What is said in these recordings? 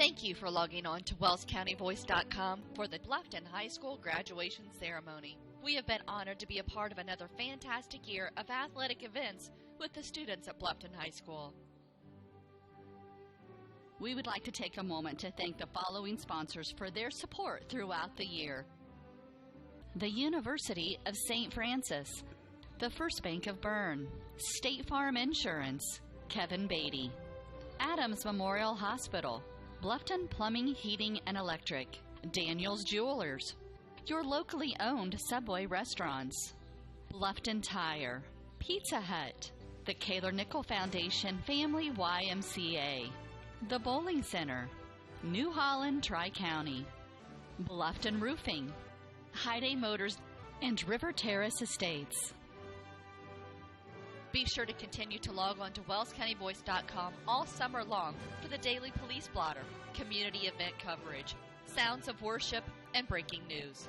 Thank you for logging on to WellsCountyVoice.com for the Bluffton High School graduation ceremony. We have been honored to be a part of another fantastic year of athletic events with the students at Bluffton High School. We would like to take a moment to thank the following sponsors for their support throughout the year: the University of St. Francis, the First Bank of Bern, State Farm Insurance, Kevin Beatty, Adams Memorial Hospital, Bluffton Plumbing, Heating, and Electric, Daniel's Jewelers, your locally owned Subway restaurants, Bluffton Tire, Pizza Hut, the Kaler Nickel Foundation Family YMCA, the Bowling Center, New Holland Tri-County, Bluffton Roofing, Hyde Motors, and River Terrace Estates. Be sure to continue to log on to WellsCountyVoice.com all summer long for the daily police blotter, community event coverage, sounds of worship, and breaking news.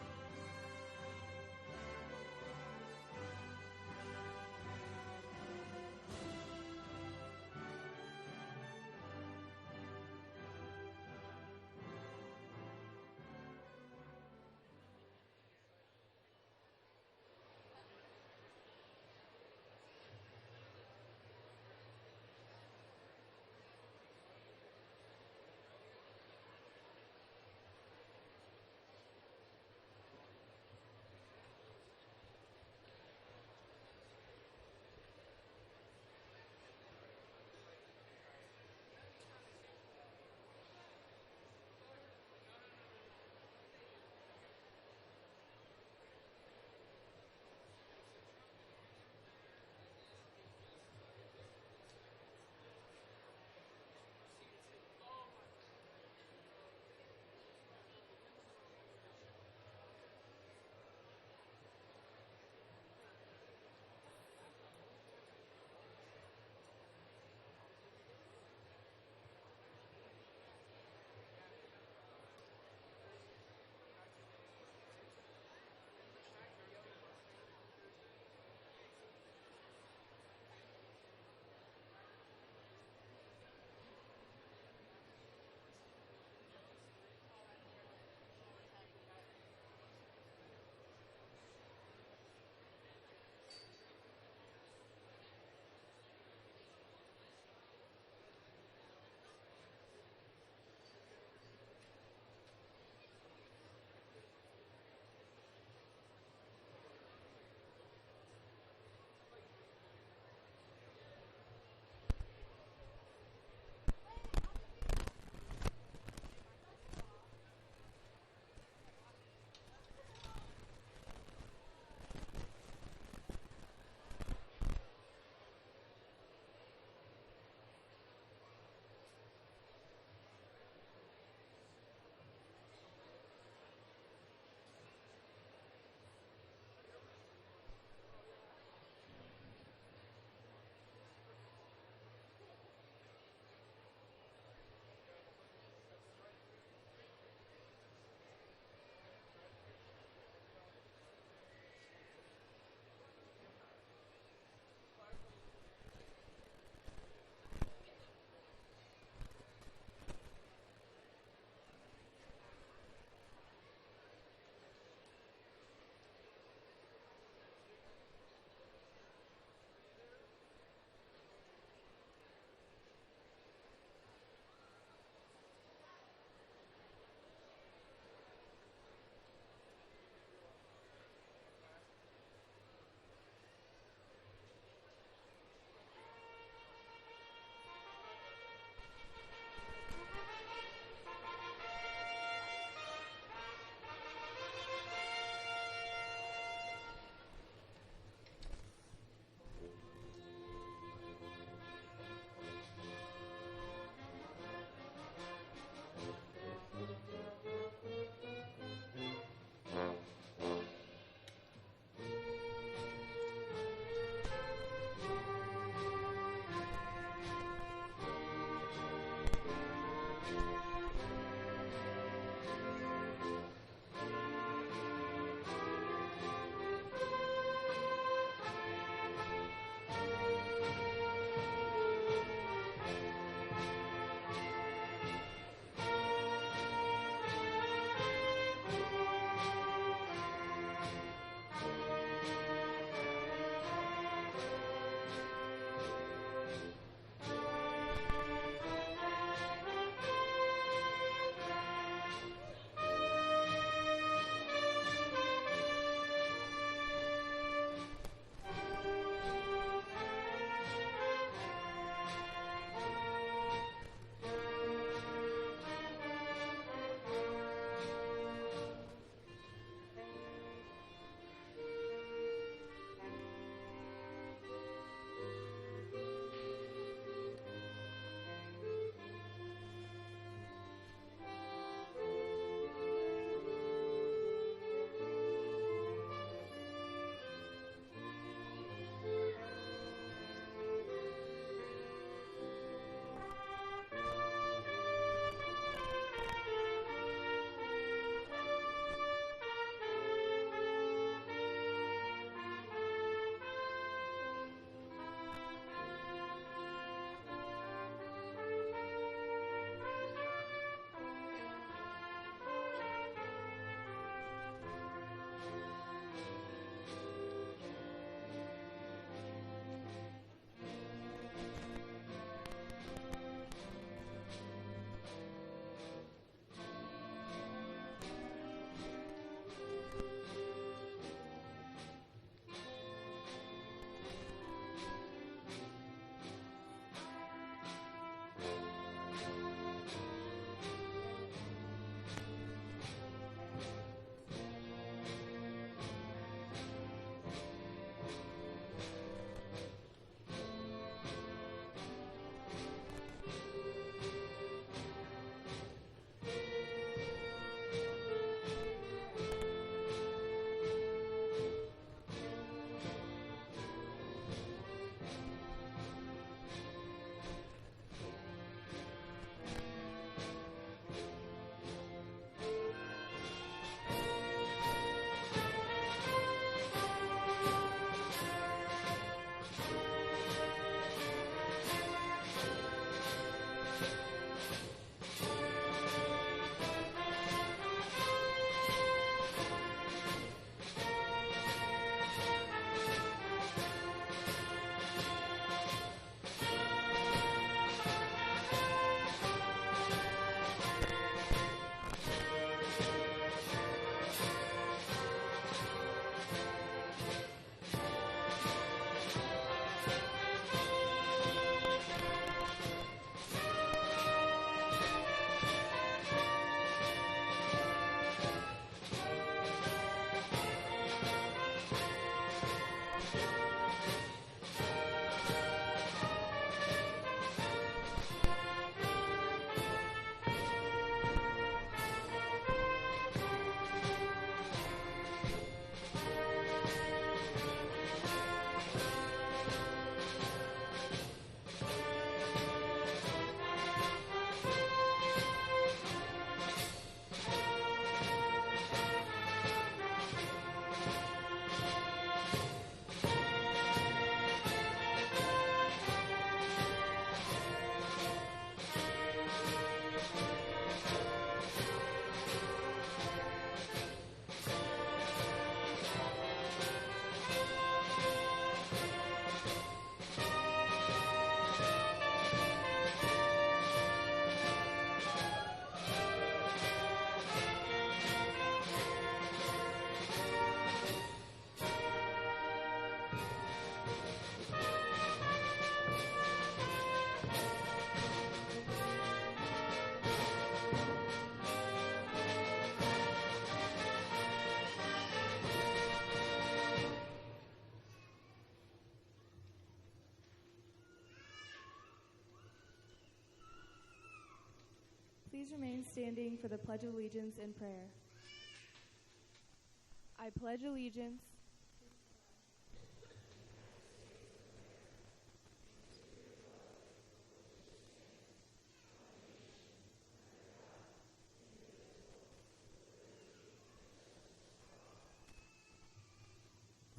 Please remain standing for the Pledge of Allegiance and prayer. I pledge allegiance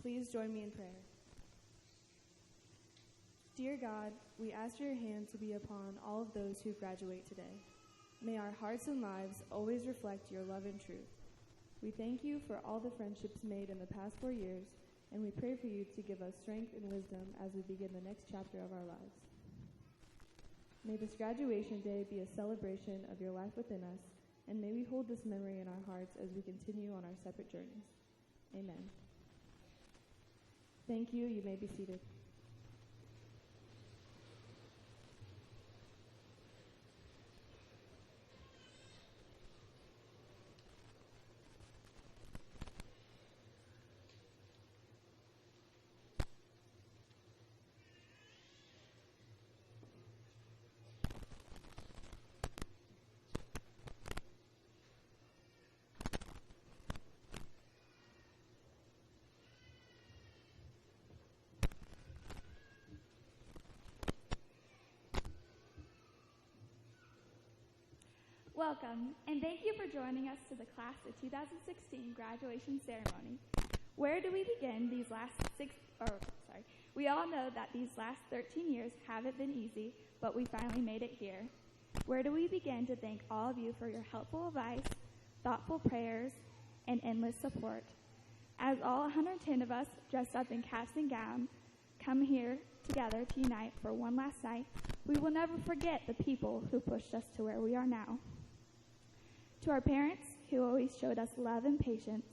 Please join me in prayer. Dear God, we ask your hand to be upon all of those who graduate today. May our hearts and lives always reflect your love and truth. We thank you for all the friendships made in the past 4 years, and we pray for you to give us strength and wisdom as we begin the next chapter of our lives. May this graduation day be a celebration of your life within us, and may we hold this memory in our hearts as we continue on our separate journeys. Amen. Thank you. You may be seated. Welcome, and thank you for joining us to the Class of 2016 graduation ceremony. Where do we begin these last we all know that these last 13 years haven't been easy, but we finally made it here. Where do we begin to thank all of you for your helpful advice, thoughtful prayers, and endless support? As all 110 of us, dressed up in caps and gowns, come here together to unite for one last night, we will never forget the people who pushed us to where we are now. To our parents, who always showed us love and patience,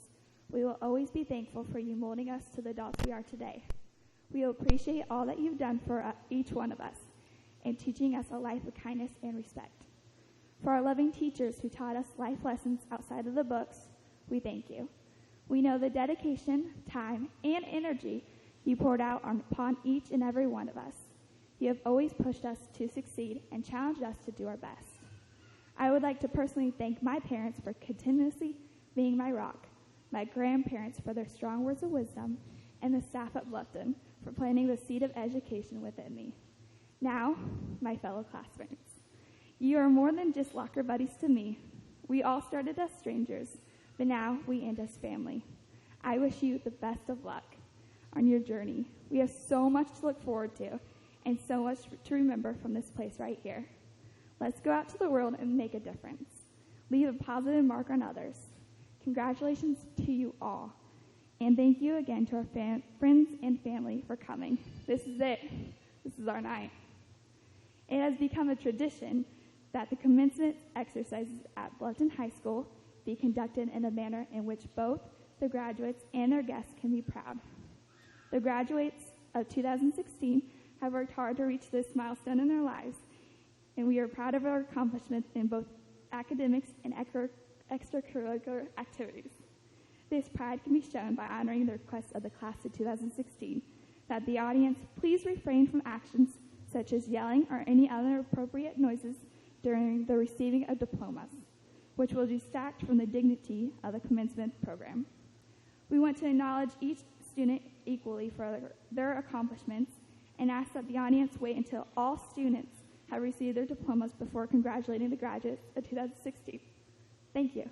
we will always be thankful for you molding us to the adults we are today. We appreciate all that you've done for each one of us and teaching us a life of kindness and respect. For our loving teachers who taught us life lessons outside of the books, we thank you. We know the dedication, time, and energy you poured out upon each and every one of us. You have always pushed us to succeed and challenged us to do our best. I would like to personally thank my parents for continuously being my rock, my grandparents for their strong words of wisdom, and the staff at Bluffton for planting the seed of education within me. Now, my fellow classmates, you are more than just locker buddies to me. We all started as strangers, but now we end as family. I wish you the best of luck on your journey. We have so much to look forward to and so much to remember from this place right here. Let's go out to the world and make a difference. Leave a positive mark on others. Congratulations to you all. And thank you again to our friends and family for coming. This is it. This is our night. It has become a tradition that the commencement exercises at Bluffton High School be conducted in a manner in which both the graduates and their guests can be proud. The graduates of 2016 have worked hard to reach this milestone in their lives, and we are proud of our accomplishments in both academics and extracurricular activities. This pride can be shown by honoring the request of the class of 2016 that the audience please refrain from actions such as yelling or any other appropriate noises during the receiving of diplomas, which will distract from the dignity of the commencement program. We want to acknowledge each student equally for their accomplishments and ask that the audience wait until all students have received their diplomas before congratulating the graduates of 2016. Thank you.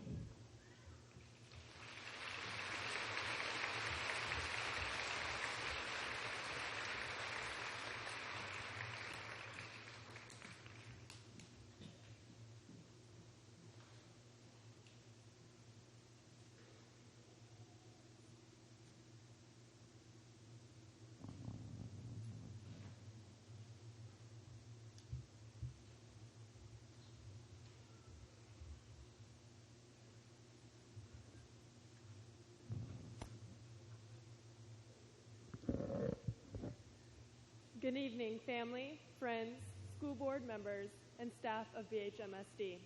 Good evening, family, friends, school board members, and staff of BHMSD.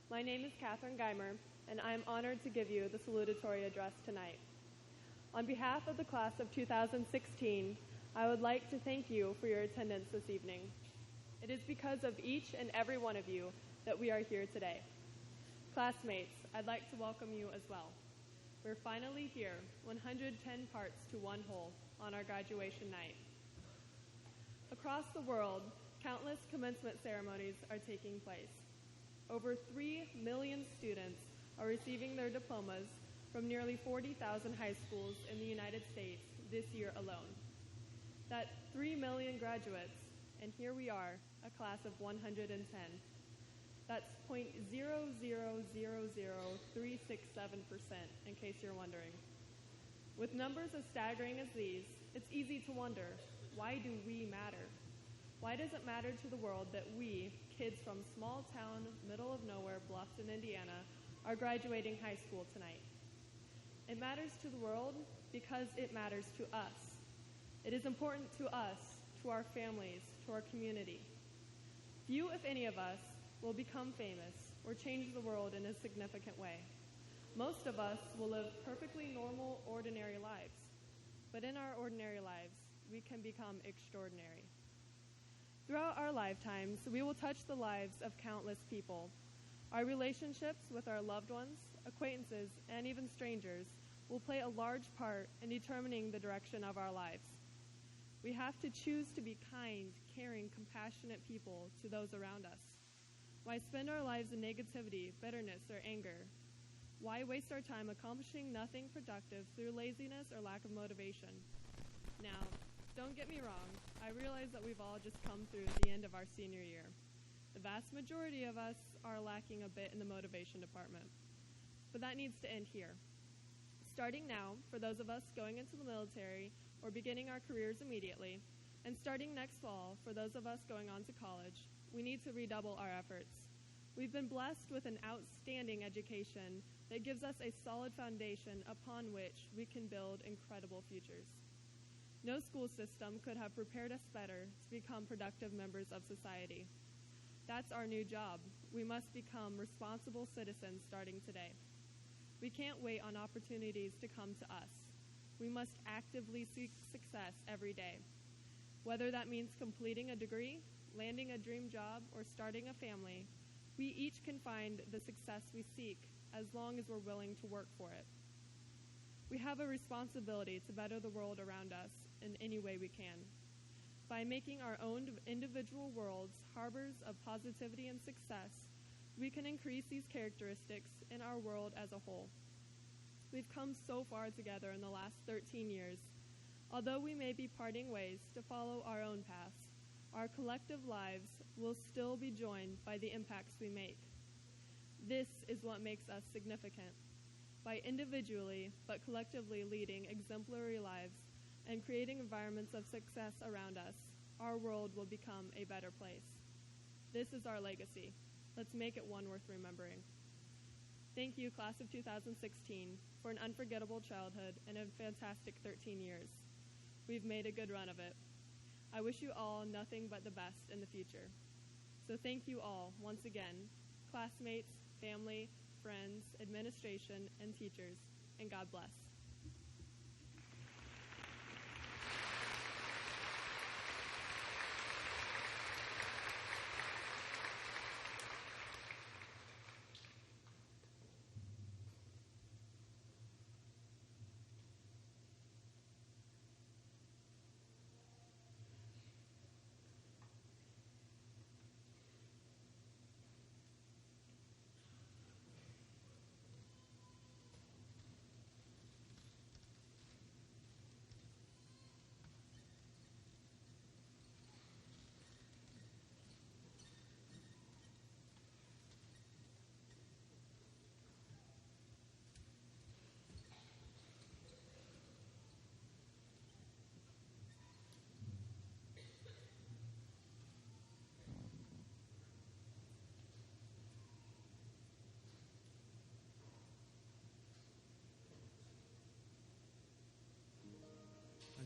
My name is Catherine Geimer, and I am honored to give you the salutatory address tonight. On behalf of the class of 2016, I would like to thank you for your attendance this evening. It is because of each and every one of you that we are here today. Classmates, I'd like to welcome you as well. We're finally here, 110 parts to one whole, on our graduation night. Across the world, countless commencement ceremonies are taking place. Over 3 million students are receiving their diplomas from nearly 40,000 high schools in the United States this year alone. That's 3 million graduates, and here we are, a class of 110. That's 0.0000367%, in case you're wondering. With numbers as staggering as these, it's easy to wonder, why do we matter? Why does it matter to the world that we, kids from small town, middle of nowhere, Bluffton, Indiana, are graduating high school tonight? It matters to the world because it matters to us. It is important to us, to our families, to our community. Few, if any of us, will become famous or change the world in a significant way. Most of us will live perfectly normal, ordinary lives. But in our ordinary lives, we can become extraordinary. Throughout our lifetimes, we will touch the lives of countless people. Our relationships with our loved ones, acquaintances, and even strangers will play a large part in determining the direction of our lives. We have to choose to be kind, caring, compassionate people to those around us. Why spend our lives in negativity, bitterness, or anger? Why waste our time accomplishing nothing productive through laziness or lack of motivation? Now, don't get me wrong, I realize that we've all just come through the end of our senior year. The vast majority of us are lacking a bit in the motivation department. But that needs to end here. Starting now, for those of us going into the military or beginning our careers immediately, and starting next fall for those of us going on to college, we need to redouble our efforts. We've been blessed with an outstanding education that gives us a solid foundation upon which we can build incredible futures. No school system could have prepared us better to become productive members of society. That's our new job. We must become responsible citizens starting today. We can't wait on opportunities to come to us. We must actively seek success every day. Whether that means completing a degree, landing a dream job, or starting a family, we each can find the success we seek as long as we're willing to work for it. We have a responsibility to better the world around us in any way we can. By making our own individual worlds harbors of positivity and success, we can increase these characteristics in our world as a whole. We've come so far together in the last 13 years. Although we may be parting ways to follow our own paths, our collective lives we'll still be joined by the impacts we make. This is what makes us significant. By individually but collectively leading exemplary lives and creating environments of success around us, our world will become a better place. This is our legacy. Let's make it one worth remembering. Thank you, class of 2016, for an unforgettable childhood and a fantastic 13 years. We've made a good run of it. I wish you all nothing but the best in the future. So thank you all, once again, classmates, family, friends, administration, and teachers, and God bless.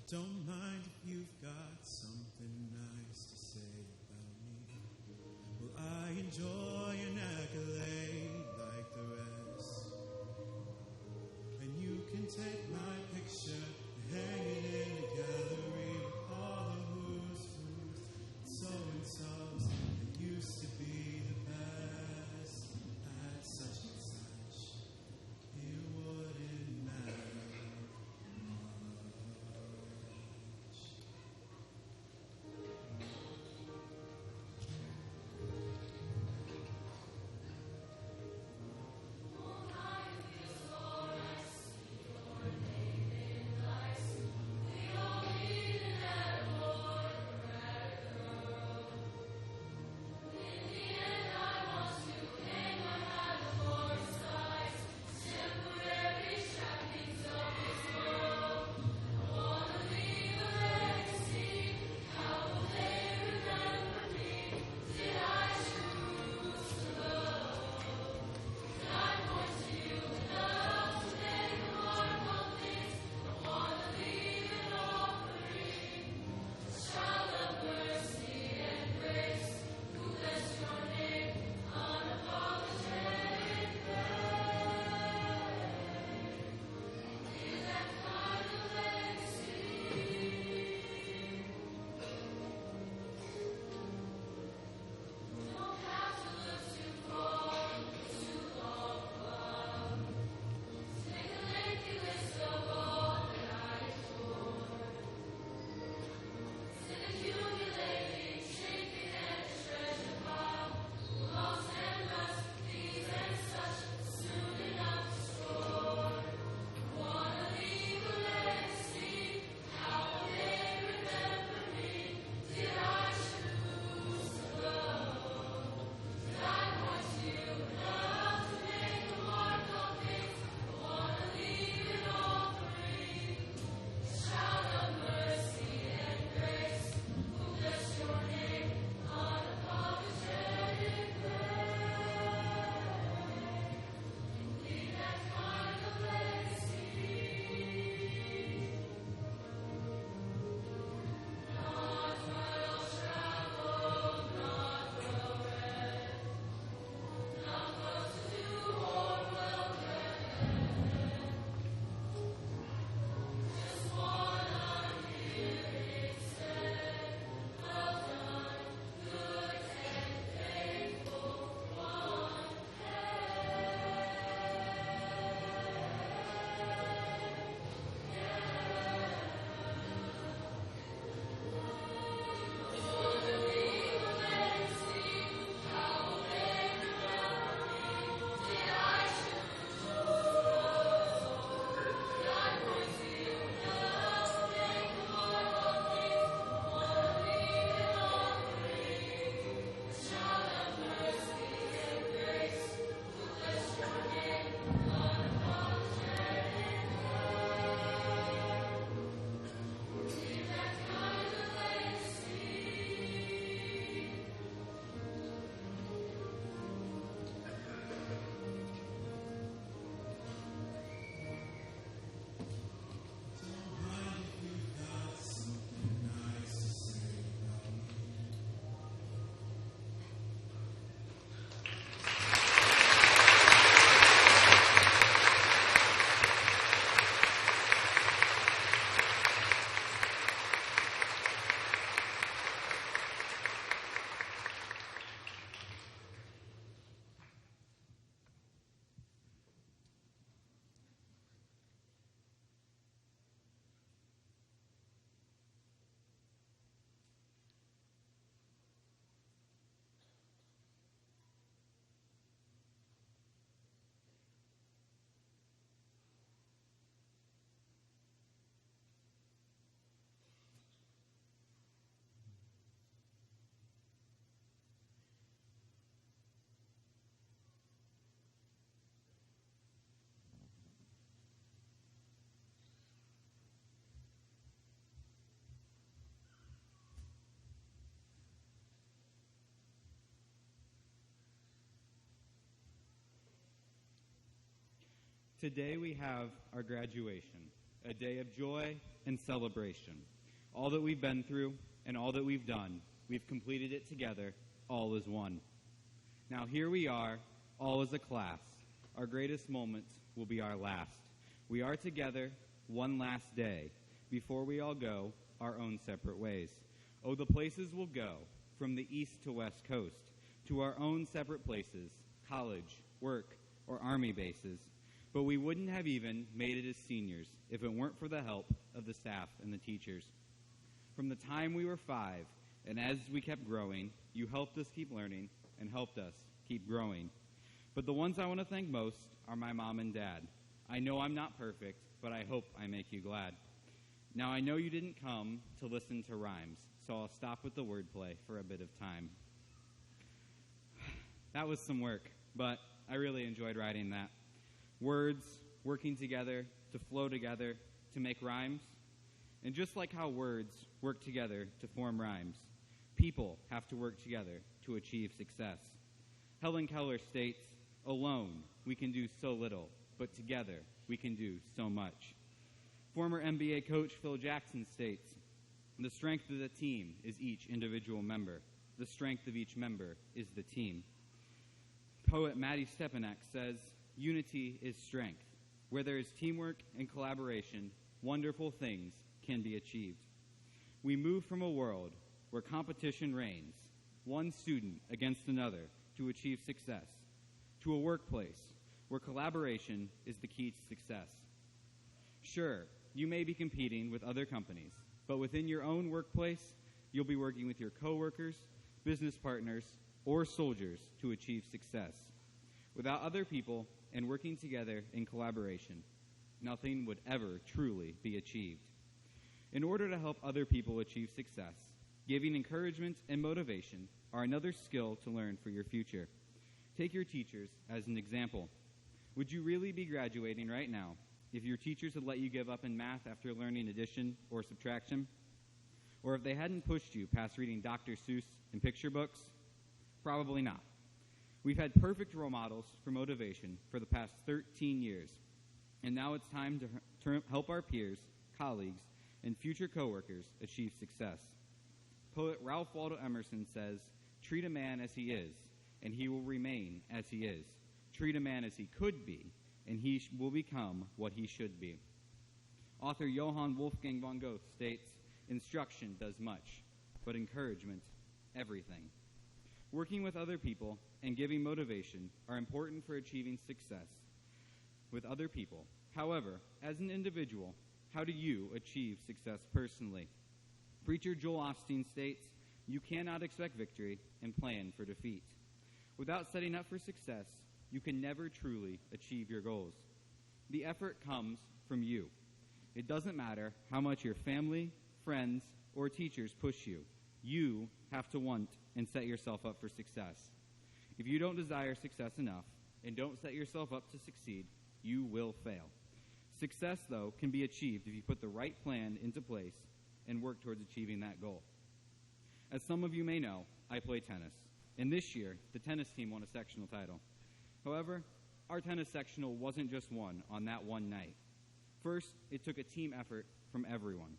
Don't mind if you've got something nice to say about me. Well, I enjoy an accolade like the rest. And you can take my picture and hang it in a gallery with all the who's and so-and-sos that used to be the best at such and such. It wouldn't matter. Your name. Today we have our graduation, a day of joy and celebration. All that we've been through and all that we've done, we've completed it together, all as one. Now here we are, all as a class. Our greatest moments will be our last. We are together one last day before we all go our own separate ways. Oh, the places we'll go, from the east to west coast, to our own separate places, college, work, or army bases. But we wouldn't have even made it as seniors if it weren't for the help of the staff and the teachers. From the time we were 5, and as we kept growing, you helped us keep learning and helped us keep growing. But the ones I want to thank most are my mom and dad. I know I'm not perfect, but I hope I make you glad. Now I know you didn't come to listen to rhymes, so I'll stop with the wordplay for a bit of time. That was some work, but I really enjoyed writing that. Words working together to flow together to make rhymes. And just like how words work together to form rhymes, people have to work together to achieve success. Helen Keller states, "Alone we can do so little, but together we can do so much." Former NBA coach Phil Jackson states, "The strength of the team is each individual member. The strength of each member is the team." Poet Maddie Stepanek says, "Unity is strength. Where there is teamwork and collaboration, wonderful things can be achieved." We move from a world where competition reigns, one student against another to achieve success, to a workplace where collaboration is the key to success. Sure, you may be competing with other companies, but within your own workplace, you'll be working with your coworkers, business partners, or soldiers to achieve success. Without other people and working together in collaboration, nothing would ever truly be achieved. In order to help other people achieve success, giving encouragement and motivation are another skill to learn for your future. Take your teachers as an example. Would you really be graduating right now if your teachers had let you give up in math after learning addition or subtraction? Or if they hadn't pushed you past reading Dr. Seuss and picture books? Probably not. We've had perfect role models for motivation for the past 13 years, and now it's time to help our peers, colleagues, and future coworkers achieve success. Poet Ralph Waldo Emerson says, "Treat a man as he is, and he will remain as he is. Treat a man as he could be, and he will become what he should be." Author Johann Wolfgang von Goethe states, "Instruction does much, but encouragement, everything." Working with other people and giving motivation are important for achieving success with other people. However, as an individual, how do you achieve success personally? Preacher Joel Osteen states, "You cannot expect victory and plan for defeat." Without setting up for success, you can never truly achieve your goals. The effort comes from you. It doesn't matter how much your family, friends, or teachers push you. You have to want and set yourself up for success. If you don't desire success enough and don't set yourself up to succeed, you will fail. Success, though, can be achieved if you put the right plan into place and work towards achieving that goal. As some of you may know, I play tennis, and this year, the tennis team won a sectional title. However, our tennis sectional wasn't just won on that one night. First, it took a team effort from everyone.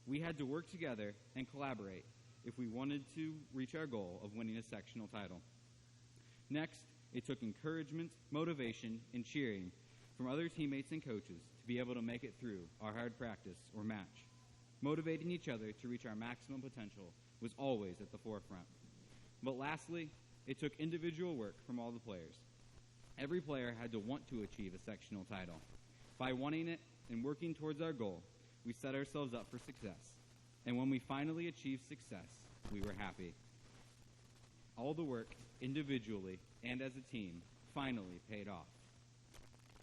We had to work together and collaborate if we wanted to reach our goal of winning a sectional title. Next, it took encouragement, motivation, and cheering from other teammates and coaches to be able to make it through our hard practice or match. Motivating each other to reach our maximum potential was always at the forefront. But lastly, it took individual work from all the players. Every player had to want to achieve a sectional title. By wanting it and working towards our goal, we set ourselves up for success. And when we finally achieved success, we were happy. All the work, individually and as a team, finally paid off.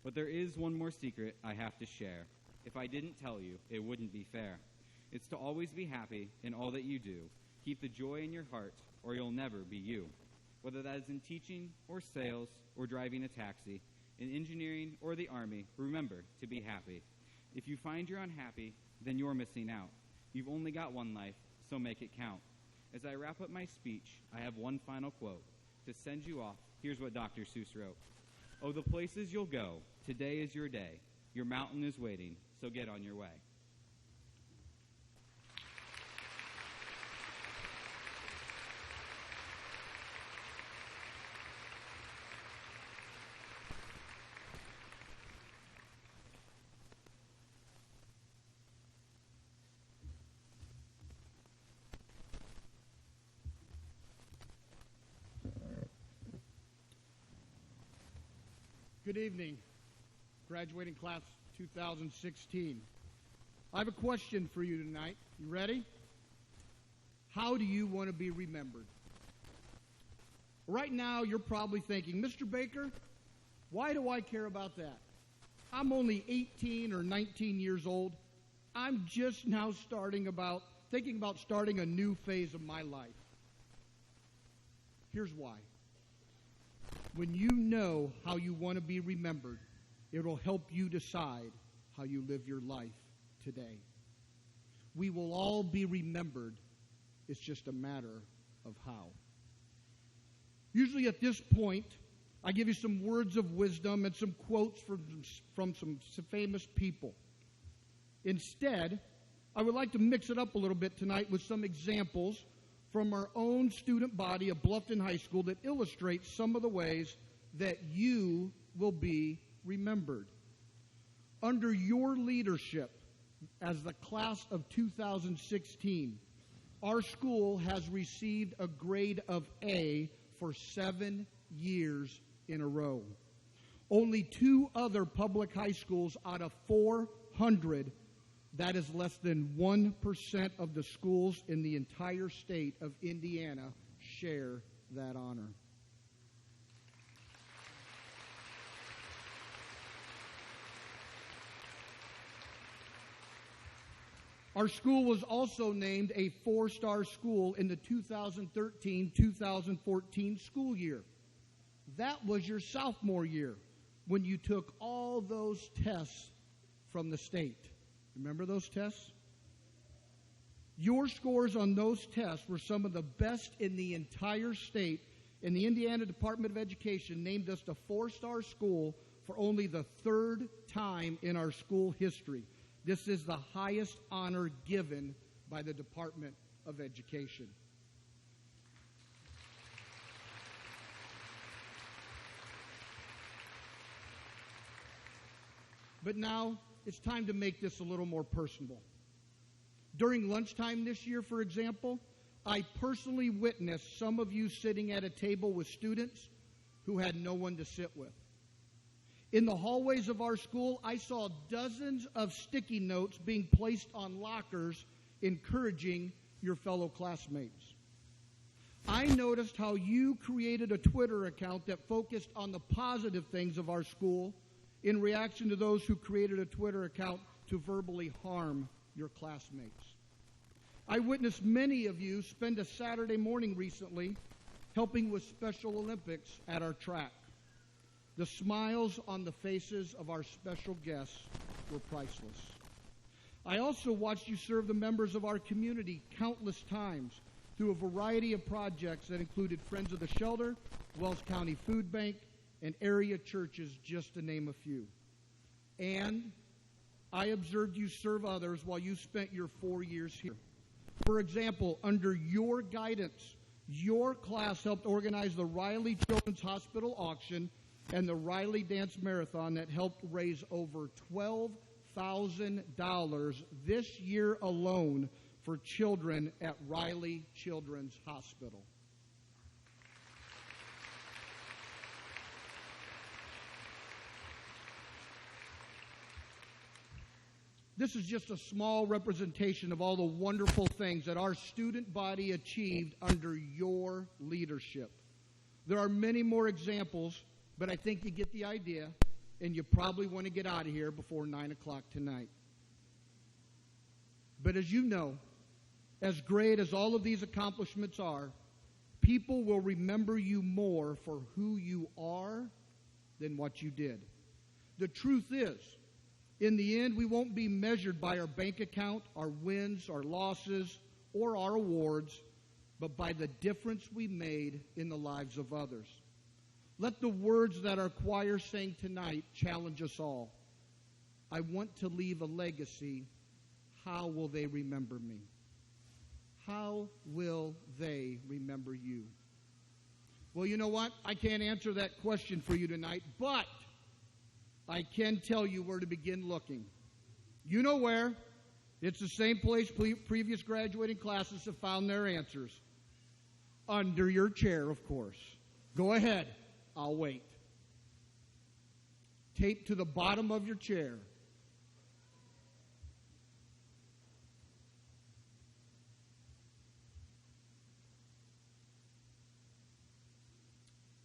But there is one more secret I have to share. If I didn't tell you, it wouldn't be fair. It's to always be happy in all that you do. Keep the joy in your heart, or you'll never be you. Whether that is in teaching or sales or driving a taxi, in engineering or the Army, remember to be happy. If you find you're unhappy, then you're missing out. You've only got one life, so make it count. As I wrap up my speech, I have one final quote. To send you off, here's what Dr. Seuss wrote. Oh, the places you'll go. Today is your day. Your mountain is waiting, so get on your way. Good evening, graduating class 2016. I have a question for you tonight. You ready? How do you want to be remembered? Right now, you're probably thinking, Mr. Baker, why do I care about that? I'm only 18 or 19 years old. I'm just now thinking about starting a new phase of my life. Here's why. When you know how you want to be remembered, it will help you decide how you live your life today. We will all be remembered. It's just a matter of how. Usually at this point, I give you some words of wisdom and some quotes from some famous people. Instead, I would like to mix it up a little bit tonight with some examples from our own student body of Bluffton High School that illustrates some of the ways that you will be remembered. Under your leadership as the class of 2016, our school has received a grade of A for 7 years in a row. Only 2 other public high schools out of 400, that is less than 1% of the schools in the entire state of Indiana, share that honor. Our school was also named a 4-star school in the 2013-2014 school year. That was your sophomore year when you took all those tests from the state. Remember those tests? Your scores on those tests were some of the best in the entire state, and the Indiana Department of Education named us a 4-star school for only the 3rd time in our school history. This is the highest honor given by the Department of Education. But now, it's time to make this a little more personable. During lunchtime this year, for example, I personally witnessed some of you sitting at a table with students who had no one to sit with. In the hallways of our school, I saw dozens of sticky notes being placed on lockers encouraging your fellow classmates. I noticed how you created a Twitter account that focused on the positive things of our school in reaction to those who created a Twitter account to verbally harm your classmates. I witnessed many of you spend a Saturday morning recently helping with Special Olympics at our track. The smiles on the faces of our special guests were priceless. I also watched you serve the members of our community countless times through a variety of projects that included Friends of the Shelter, Wells County Food Bank, and area churches, just to name a few. And I observed you serve others while you spent your 4 years here. For example, under your guidance, your class helped organize the Riley Children's Hospital auction and the Riley Dance Marathon that helped raise over $12,000 this year alone for children at Riley Children's Hospital. This is just a small representation of all the wonderful things that our student body achieved under your leadership. There are many more examples, but I think you get the idea, and you probably want to get out of here before 9 o'clock tonight. But as you know, as great as all of these accomplishments are, people will remember you more for who you are than what you did. The truth is, in the end, we won't be measured by our bank account, our wins, our losses, or our awards, but by the difference we made in the lives of others. Let the words that our choir sang tonight challenge us all. I want to leave a legacy. How will they remember me? How will they remember you? Well, you know what? I can't answer that question for you tonight, but I can tell you where to begin looking. You know where. It's the same place previous graduating classes have found their answers. Under your chair, of course. Go ahead. I'll wait. Taped to the bottom of your chair.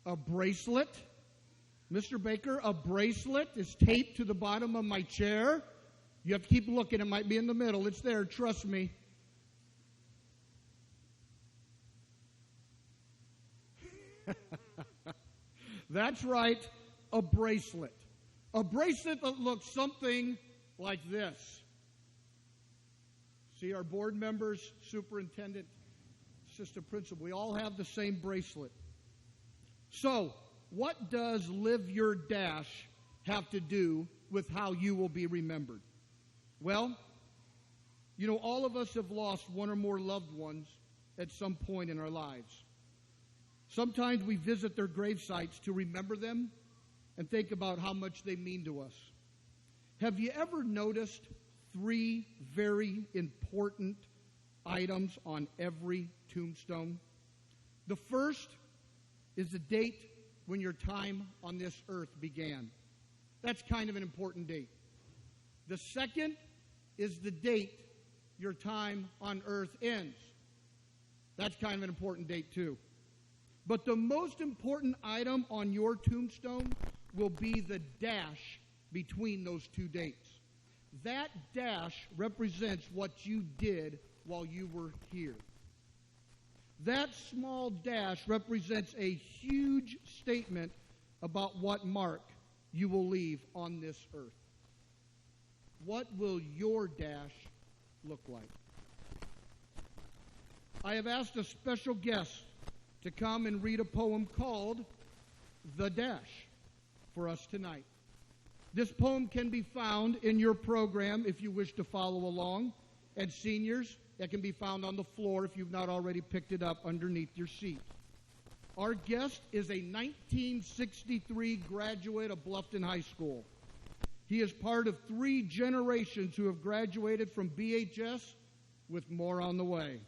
A bracelet. Mr. Baker, a bracelet is taped to the bottom of my chair. You have to keep looking. It might be in the middle. It's there. Trust me. That's right. A bracelet. A bracelet that looks something like this. See, our board members, superintendent, assistant principal, we all have the same bracelet. So, what does Live Your Dash have to do with how you will be remembered? Well, you know, all of us have lost one or more loved ones at some point in our lives. Sometimes we visit their grave sites to remember them and think about how much they mean to us. Have you ever noticed 3 very important items on every tombstone? The first is the date when your time on this earth began. That's kind of an important date. The second is the date your time on earth ends. That's kind of an important date too. But the most important item on your tombstone will be the dash between those 2 dates. That dash represents what you did while you were here. That small dash represents a huge statement about what mark you will leave on this earth. What will your dash look like? I have asked a special guest to come and read a poem called The Dash for us tonight. This poem can be found in your program if you wish to follow along. And seniors, that can be found on the floor if you've not already picked it up underneath your seat. Our guest is a 1963 graduate of Bluffton High School. He is part of 3 generations who have graduated from BHS, with more on the way.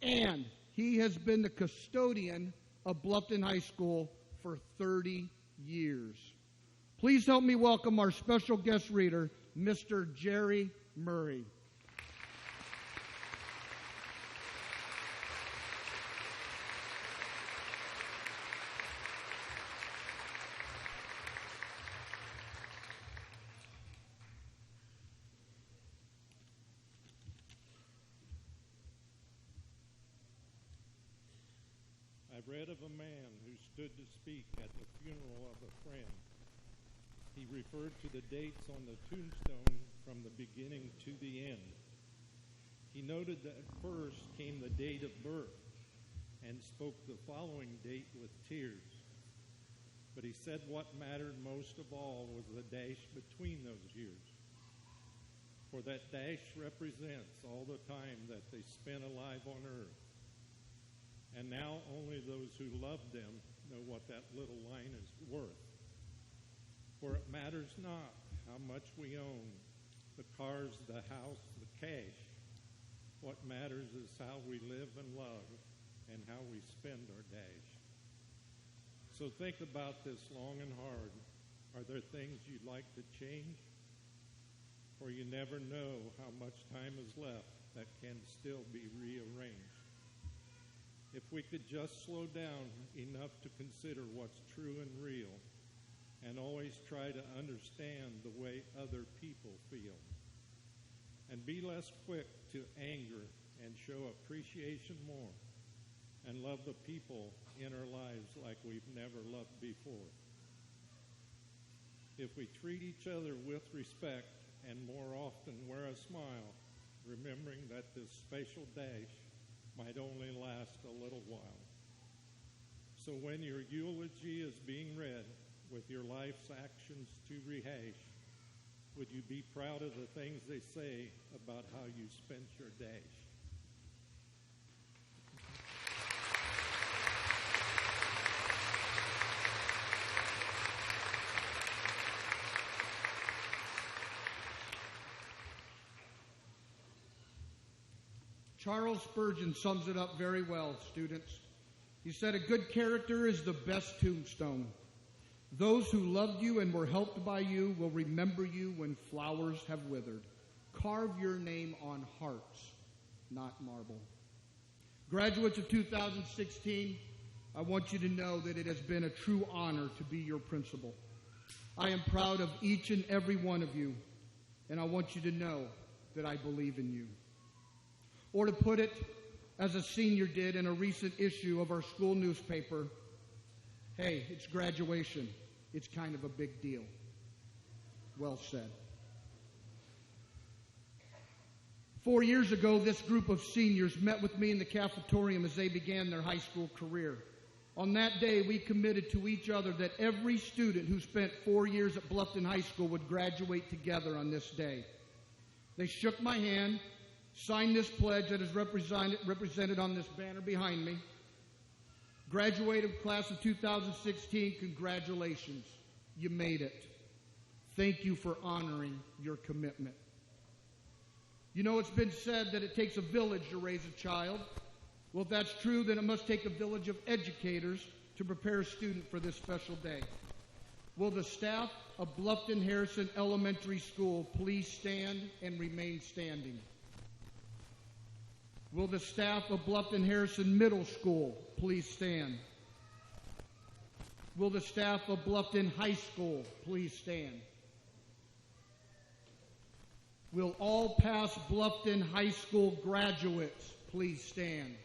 And he has been the custodian of Bluffton High School for 30 years. Please help me welcome our special guest reader, Mr. Jerry Murray. I read of a man who stood to speak at the funeral of a friend. He referred to the dates on the tombstone from the beginning to the end. He noted that first came the date of birth and spoke the following date with tears. But he said what mattered most of all was the dash between those years. For that dash represents all the time that they spent alive on earth. And now only those who loved them know what that little line is worth. For it matters not how much we own, the cars, the house, the cash. What matters is how we live and love and how we spend our dash. So think about this long and hard. Are there things you'd like to change? For you never know how much time is left that can still be rearranged. If we could just slow down enough to consider what's true and real, and always try to understand the way other people feel, and be less quick to anger and show appreciation more, and love the people in our lives like we've never loved before. If we treat each other with respect and more often wear a smile, remembering that this special dash might only last a little while. So when your eulogy is being read with your life's actions to rehash, would you be proud of the things they say about how you spent your dash? Charles Spurgeon sums it up very well, students. He said, "A good character is the best tombstone. Those who loved you and were helped by you will remember you when flowers have withered. Carve your name on hearts, not marble." Graduates of 2016, I want you to know that it has been a true honor to be your principal. I am proud of each and every one of you, and I want you to know that I believe in you. Or to put it, as a senior did in a recent issue of our school newspaper, hey, it's graduation. It's kind of a big deal. Well said. 4 years ago, this group of seniors met with me in the cafetorium as they began their high school career. On that day, we committed to each other that every student who spent 4 years at Bluffton High School would graduate together on this day. They shook my hand, signed this pledge that is represented on this banner behind me. Graduated class of 2016, congratulations. You made it. Thank you for honoring your commitment. You know, it's been said that it takes a village to raise a child. Well, if that's true, then it must take a village of educators to prepare a student for this special day. Will the staff of Bluffton Harrison Elementary School please stand and remain standing? Will the staff of Bluffton Harrison Middle School please stand? Will the staff of Bluffton High School please stand? Will all past Bluffton High School graduates please stand?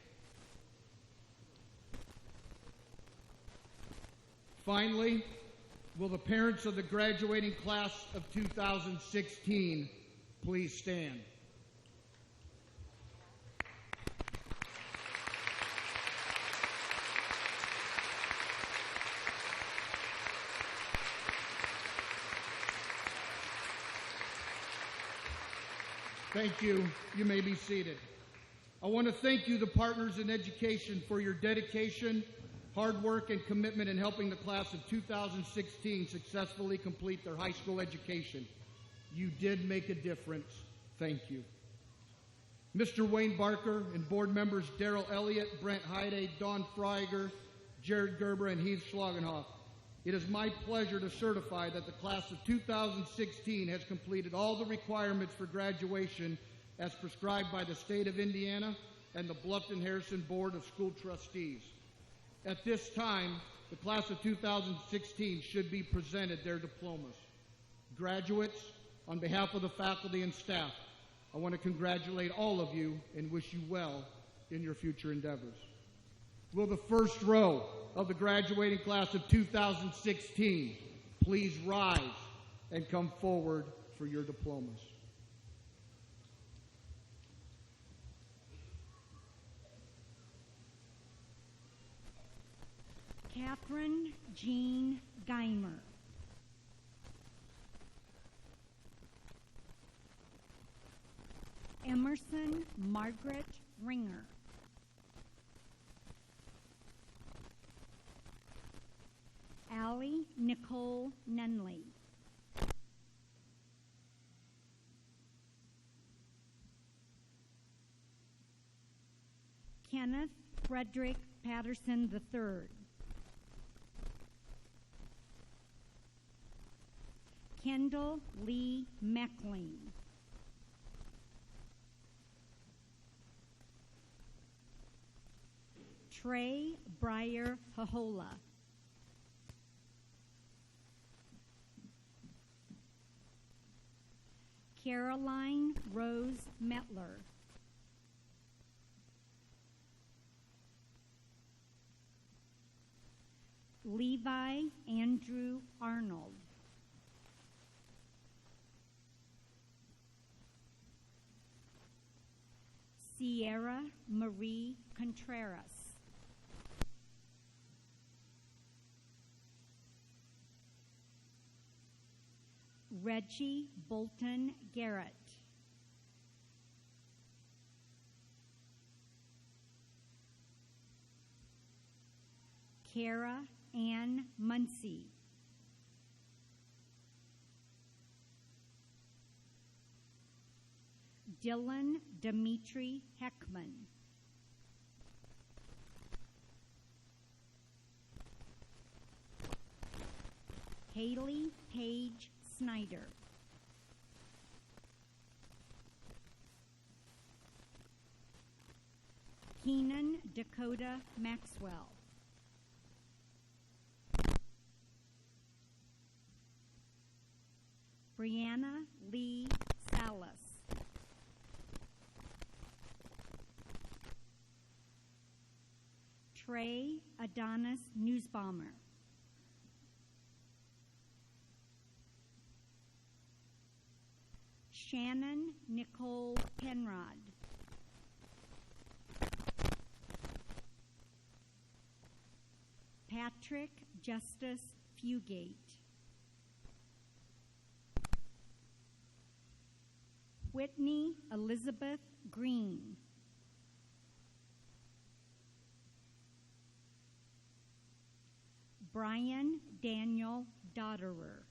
Finally, will the parents of the graduating class of 2016 please stand? Thank you. You may be seated. I want to thank you, the partners in education, for your dedication, hard work, and commitment in helping the class of 2016 successfully complete their high school education. You did make a difference. Thank you. Mr. Wayne Barker and board members Darrell Elliott, Brent Heide, Don Freiger, Jared Gerber, and Heath Schlagenhoff, it is my pleasure to certify that the class of 2016 has completed all the requirements for graduation as prescribed by the state of Indiana and the Bluffton Harrison Board of School Trustees. At this time, the class of 2016 should be presented their diplomas. Graduates, on behalf of the faculty and staff, I want to congratulate all of you and wish you well in your future endeavors. Will the first row of the graduating class of 2016 please rise and come forward for your diplomas? Catherine Jean Geimer. Emerson Margaret Ringer. Allie Nicole Nunley. Kenneth Frederick Patterson III. Kendall Lee Meckling. Trey Breyer Hahola. Caroline Rose Metler. Levi Andrew Arnold. Sierra Marie Contreras. Reggie Bolton Garrett. Kara Ann Muncie. Dylan Dimitri Heckman. Haley Paige Snyder. Keenan Dakota Maxwell. Brianna Lee Salas. Trey Adonis Newsbomber. Shannon Nicole Penrod. Patrick Justice Fugate. Whitney Elizabeth Green. Brian Daniel Dotterer.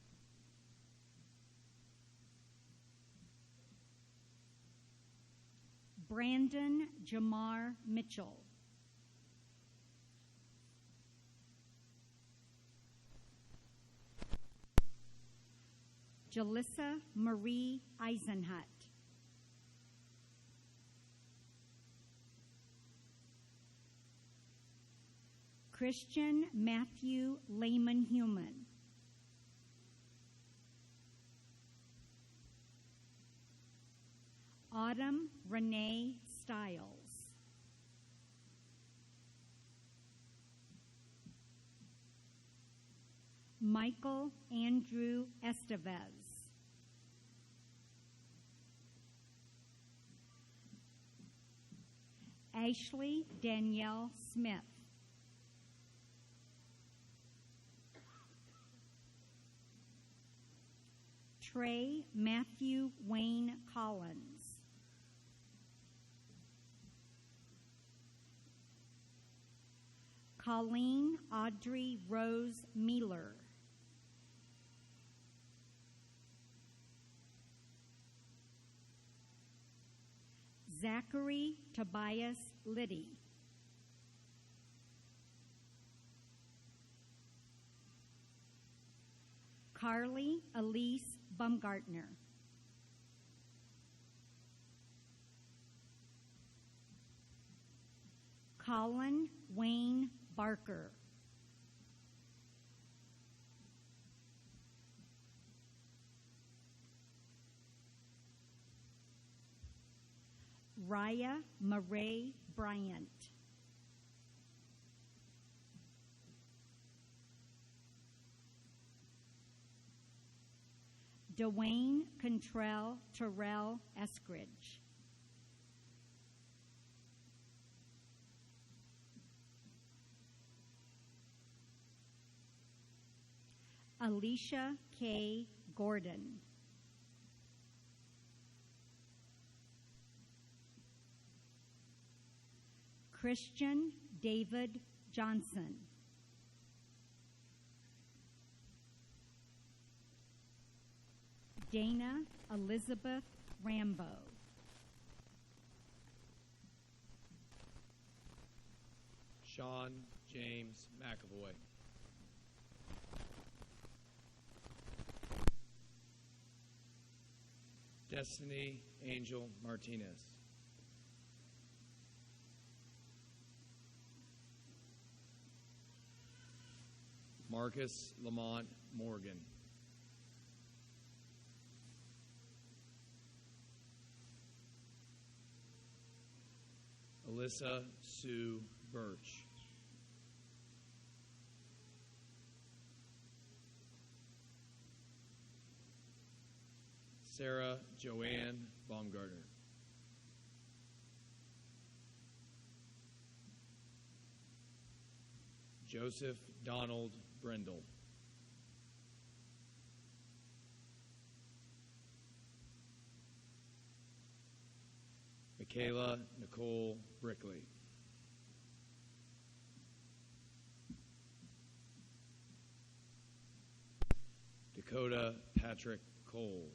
Brandon Jamar Mitchell. Jalissa Marie Eisenhut. Christian Matthew Lehman Human. Autumn Renee Stiles. Michael Andrew Estevez. Ashley Danielle Smith. Trey Matthew Wayne Collins. Colleen Audrey Rose Mealer. Zachary Tobias Liddy. Carly Elise Bumgartner. Colin Wayne Barker. Raya Murray Bryant. Dwayne Contrell Terrell Eskridge. Alicia K. Gordon. Christian David Johnson. Dana Elizabeth Rambo. Sean James McAvoy. Destiny Angel Martinez. Marcus Lamont Morgan. Alyssa Sue Birch. Sarah Joanne Baumgartner. Joseph Donald Brendel. Michaela Nicole Brickley. Dakota Patrick Cole.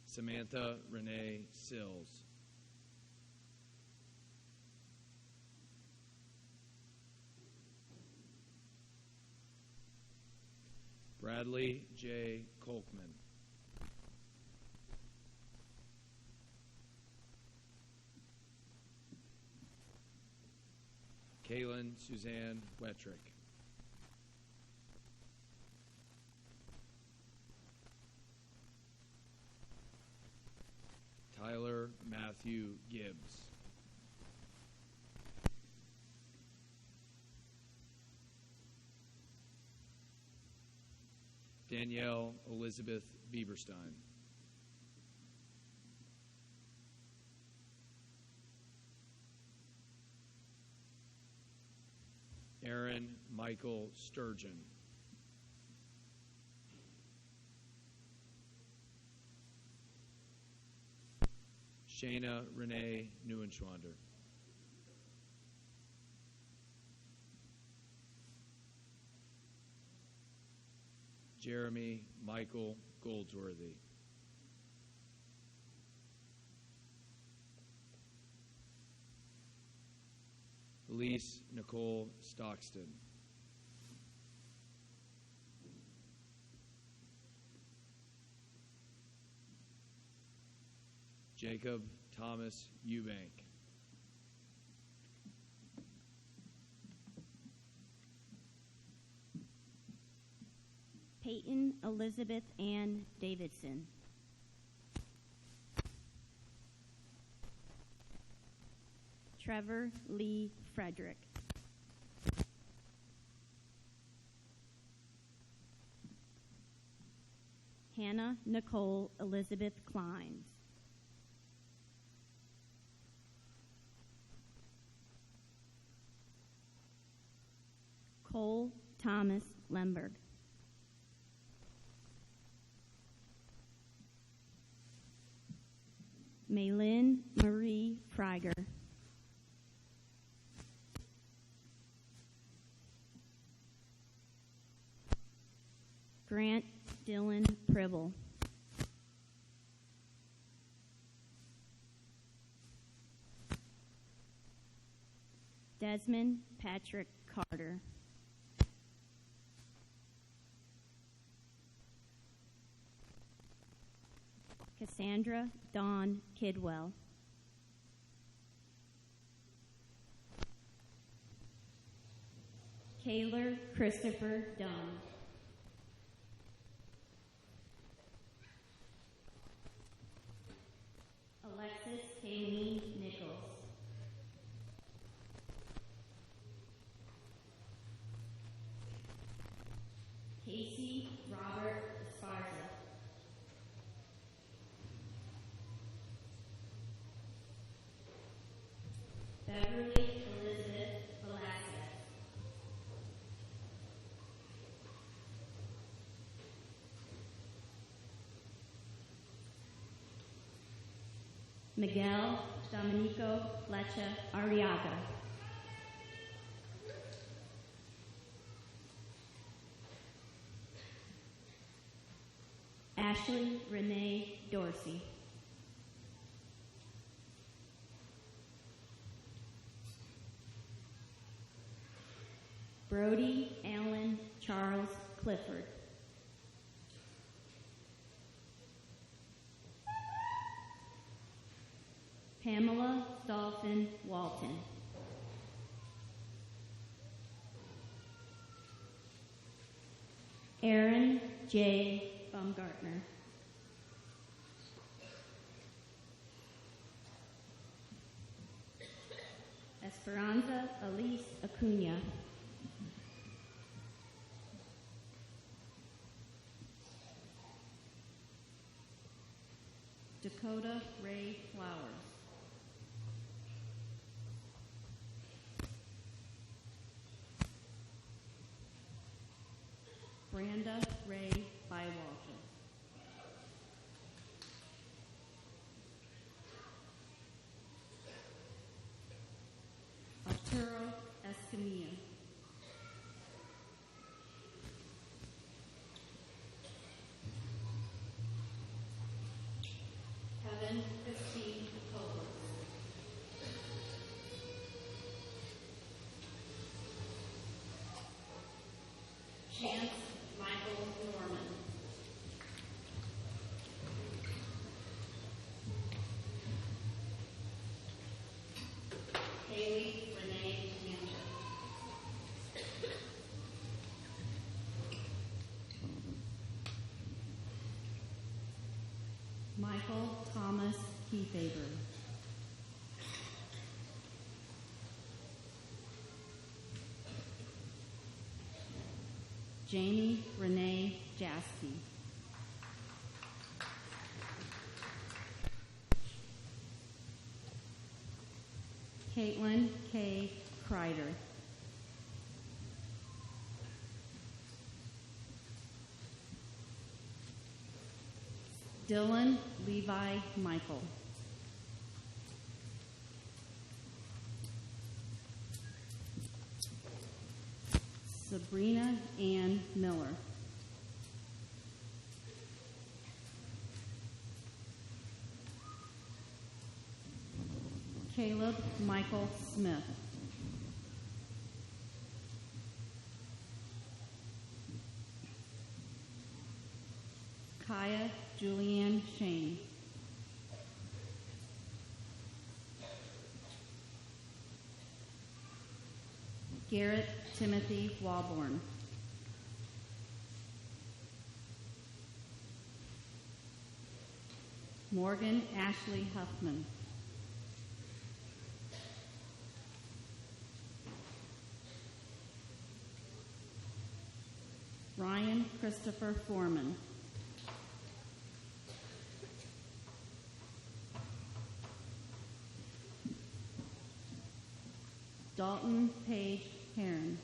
Samantha Renee Sills. Bradley J. Kolkman. Kaylin Suzanne Wettrick. Tyler Matthew Gibbs. Danielle Elizabeth Bieberstein. Aaron Michael Sturgeon. Shayna Renee Neuenschwander. Jeremy Michael Goldsworthy. Elise Nicole Stockston. Jacob Thomas Eubank. Peyton Elizabeth Ann Davidson. Trevor Lee Frederick. Hannah Nicole Elizabeth Kleins. Cole Thomas Lemberg. Maylin Marie Freiger. Grant Dylan Pribble. Desmond Patrick Carter. Cassandra Dawn Kidwell. Kaylor Christopher Dunn. Alexis Kayleen Nichols. Casey Robert Esparza. Beverly Elizabeth Velasquez. Miguel Dominico Flecha Arriaga. Ashley Renee Dorsey. Brody Allen Charles Clifford. Pamela Dolphin Walton. Aaron J. Baumgartner. Esperanza Elise Acuna. Dakota Ray Flowers. Branda Ray Christy Copeland. Chance Michael Norman. Haley Renee Hampton. Michael Thomas Keyfaber. Jamie Renee Jaskey. Caitlin K. Kreider. Dylan Levi Michael. Sabrina Ann Miller. Caleb Michael Smith. Kaya Julianne Shane. Garrett Timothy Walborn. Morgan Ashley Huffman. Ryan Christopher Foreman. Dalton Page Heron.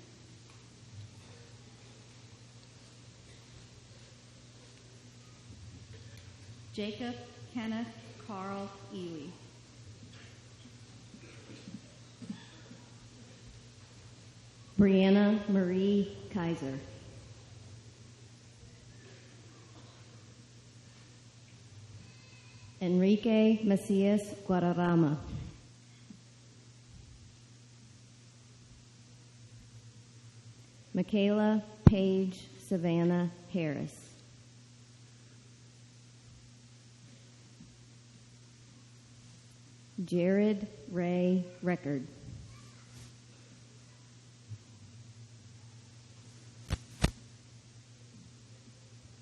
Jacob Kenneth Carl Ely. Brianna Marie Kaiser. Enrique Macias Guadarrama. Michaela Paige Savannah Harris. Jared Ray Record.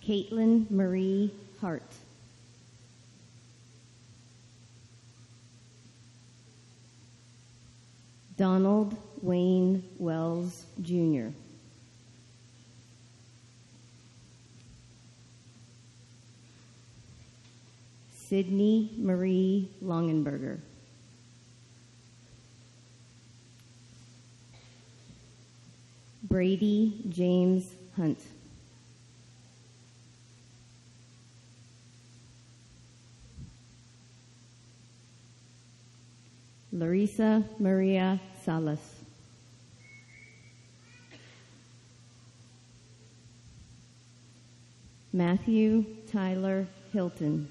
Caitlin Marie Hart. Donald Wayne Wells, Jr. Sydney Marie Longenberger. Brady James Hunt. Larissa Maria Salas. Matthew Tyler Hilton.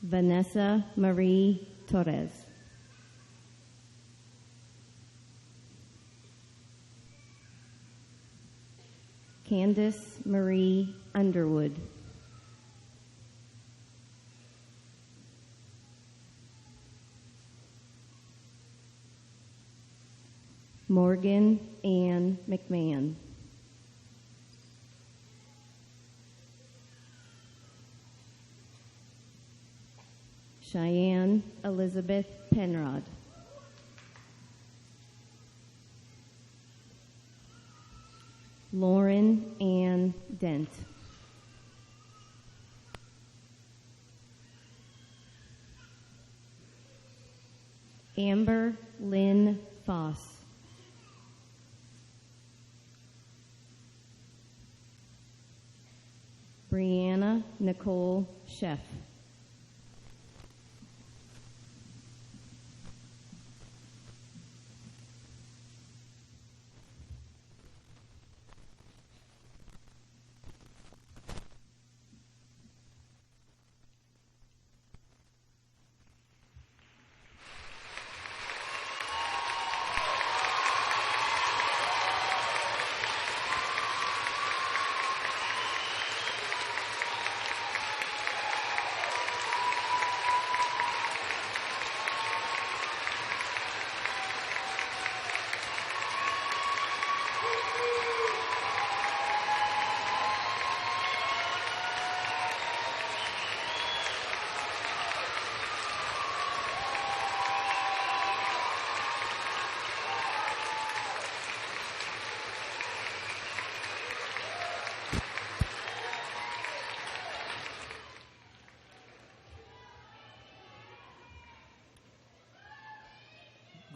Vanessa Marie Torres. Candace Marie Underwood. Morgan Ann McMahon. Cheyenne Elizabeth Penrod. Lauren Ann Dent. Amber Lynn Foss. Brianna Nicole Sheff.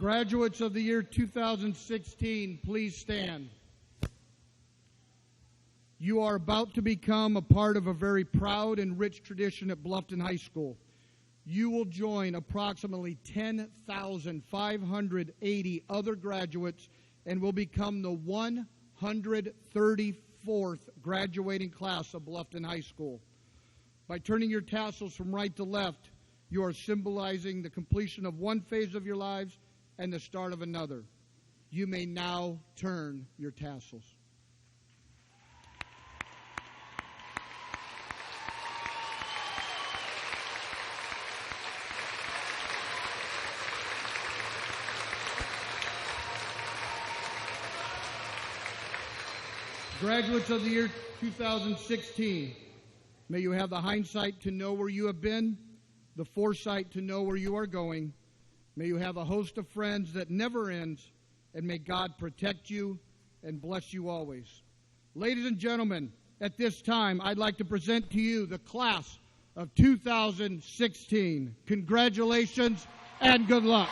Graduates of the year 2016, please stand. You are about to become a part of a very proud and rich tradition at Bluffton High School. You will join approximately 10,580 other graduates and will become the 134th graduating class of Bluffton High School. By turning your tassels from right to left, you are symbolizing the completion of one phase of your lives and the start of another. You may now turn your tassels. Graduates of the year 2016, may you have the hindsight to know where you have been, the foresight to know where you are going. May you have a host of friends that never ends, and may God protect you and bless you always. Ladies and gentlemen, at this time, I'd like to present to you the class of 2016. Congratulations and good luck.